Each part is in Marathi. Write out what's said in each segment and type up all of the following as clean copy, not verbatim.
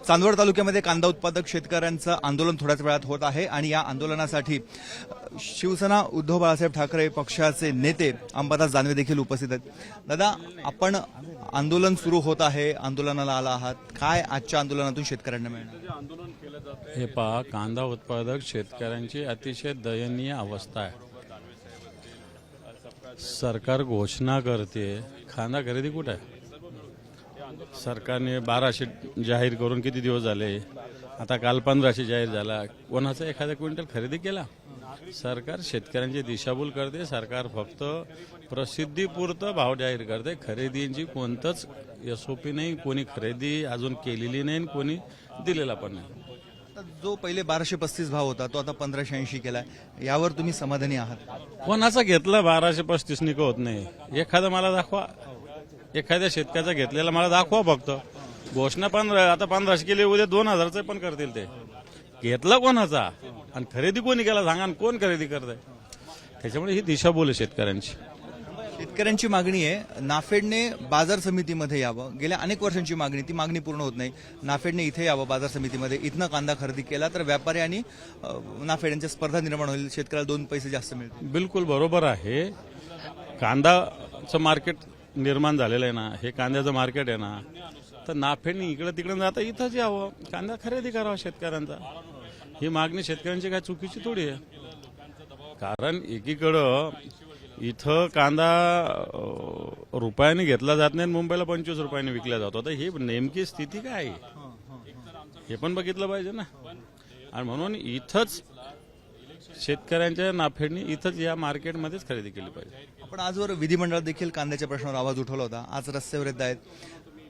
चांदवड तालुक्यामध्ये कांदा उत्पादक शेतकऱ्यांचं आंदोलन थोड्याच वेळात होत आहे आणि या आंदोलनासाठी शिवसेना उद्धव बाळासाहेब ठाकरे पक्षाचे नेते अंबादास दानवे देखील उपस्थित आहेत। दादा, आपण आंदोलन सुरू होत आहे, आंदोलनाला आला आहात, काय आजच्या आंदोलनातून शेतकऱ्यांना मिळणार? हे पहा, कांदा उत्पादक शेतकऱ्यांची अतिशय दयनीय अवस्था आहे। सरकार घोषणा करते, कांदा खरेदी कुठे आहे? सरकारने 1200 जाहीर करून किती दिवस झाले, आता काल 1500 जाहीर झाला। कोणाचा एखादा क्विंटल खरेदी केला? सरकार शेतकऱ्यांची दिशाभूल करते। सरकार फक्त प्रसिद्धीपुरतं भाव जाहीर करते, खरेदींची कोणतंच एसओपी नाही, कोणी खरेदी अजून केलेली नाही, कोणी दिलेला पण नाही। जो पहिले 1235 भाव होता तो आता 1580 केलाय, यावर तुम्ही समाधानी आहात? कोणाचा घेतला 1235 निक होत नाही। एखादा मला दाखवा, एखाद्या शेतकऱ्याचा घेतलेला मला दाखवा फक्त। घोषणा 15, आता 1500 केले, उद्या 2000चे पण करतील ते। घेतला कोणाचा आणि खरेदी कोणी केला सांगा, कोण खरेदी करतंय? त्याच्यामुळे ही दिशाभूल आहे शेतकऱ्यांची। शेतकऱ्यांची मागणी आहे, नाफेडने बाजार समितीमध्ये यावं। गेल्या अनेक वर्षांची मागणी, ती मागणी पूर्ण होत नाही। नाफेडने इथे यावं बाजार समितीमध्ये, इथनं कांदा खरेदी केला तर व्यापारी आणि नाफेड यांच्या स्पर्धा निर्माण होईल, शेतकऱ्याला 2 पैसे जास्त मिळतील। बिलकुल बरोबर आहे। कांदाचं मार्केट निर्माण झालेलं आहे ना, हे कांद्याचं मार्केट आहे ना, तर नाफेडने इकडे तिकडे जाता इथंच यावं, कांदा खरेदी करावा शेतकऱ्यांचा। ही मागणी शेतकऱ्यांची काय चुकीची थोडी आहे? कारण एकीकडं इथं कांदा रुपयाने घेतला जात नाही, मुंबईला 25 रुपयाने विकला जातो। तर ही नेमकी स्थिती काय आहे हे पण बघितलं पाहिजे ना। आणि म्हणून इथंच शेतकऱ्यांच्या नाफेडनी इथंच या मार्केटमध्येच खरेदी केली पाहिजे। आपण आजवर विधिमंडळात देखील कांद्याच्या प्रश्नावर आवाज उठवला होता, आज रस्त्यावर येत आहेत,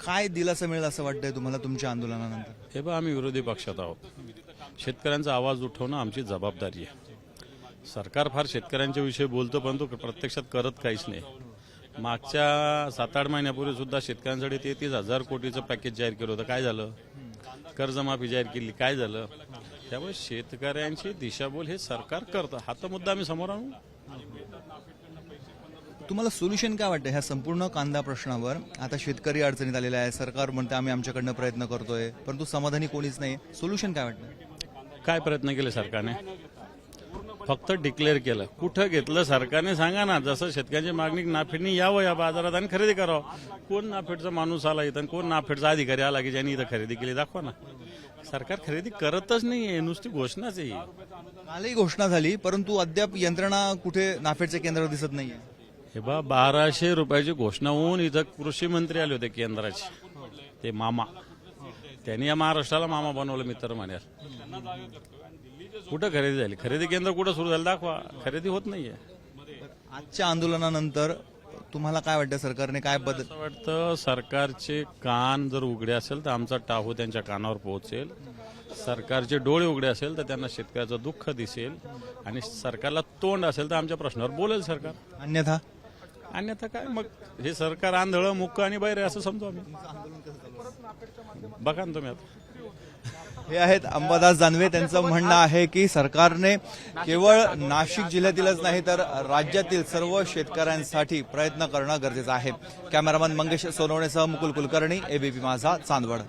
काय दिलासा मिळेल असं वाटतंय तुम्हाला तुमच्या आंदोलनानंतर? हे बघ, आम्ही विरोधी पक्षात आहोत, शेतकऱ्यांचा आवाज उठवणं आमची जबाबदारी आहे। सरकार फार शेतकऱ्यांच्या विषयी बोलतो, परंतु प्रत्यक्षात करत काहीच नाही। मागच्या 7-8 महिन्यापूर्वी सुद्धा शेतकऱ्यांसाठी 33,000 कोटीचं पॅकेज जाहीर केलं होतं, काय झालं? कर्जमाफी जाहीर केली, काय झालं? त्यामुळे शेतकऱ्यांची दिशाभूल हे सरकार करतं, हा तर मुद्दा आम्ही समोर आणू। तुम्हाला सोल्युशन काय वाटतं ह्या संपूर्ण कांदा प्रश्नावर? आता शेतकरी अडचणीत आलेला आहे, सरकार म्हणते आम्ही आमच्याकडनं प्रयत्न करतोय, परंतु समाधानी कोणीच नाही। सोल्युशन काय वाटतं? काय प्रयत्न केले सरकारने? फक्त डिक्लेअर केलं। कुठं घेतलं सरकारने सांगा ना। जसं शेतकऱ्यांची मागणी, नाफेडनी यावं या बाजारात आणि खरेदी करावं। कोण नाफेडचा माणूस आला इथं, कोण नाफेडचा अधिकारी आला की ज्यांनी इथं खरेदी केली, दाखवा ना। सरकार खरेदी करतच नाहीये, नुसती घोषणाच आहे। कालही घोषणा झाली, परंतु अद्याप यंत्रणा कुठे नाफेडच्या केंद्रावर दिसत नाहीये। हे बा, 1200 रुपयाची घोषणा होऊन इथं कृषी मंत्री आले होते केंद्राचे, ते मामा, त्यांनी या महाराष्ट्राला मामा बनवलं, मित्र म्हणाल। कुठं खरेदी झाली? खरेदी केंद्र कुठं सुरू झालं दाखवा, खरेदी होत नाहीये। आजच्या आंदोलनानंतर तुम्हाला काय वाटतं, सरकारने काय बदल? असं वाटतं सरकारचे कान जर उघडे असेल तर आमचा टाहू त्यांच्या कानावर पोहोचेल, सरकारचे डोळे उघडे असेल तर त्यांना शेतकऱ्याचं दुःख दिसेल, आणि सरकारला तोंड असेल तर आमच्या प्रश्नावर बोलेल सरकार। अन्यथा काय मग हे सरकार आंधळं, मुक्क आणि बैर असं समजू आम्ही। बघा ना तुम्ही आता। हे आहेत अंबादास दानवे, त्यांचं म्हणणं आहे की सरकारने केवळ नाशिक जिल्ह्यातीलच नाही तर राज्यातील सर्व शेतकऱ्यांसाठी प्रयत्न करणं गरजेचं आहे। कॅमेरामन मंगेश सोनवणेसह मुकुल कुलकर्णी, एबीपी माझा, चांदवड।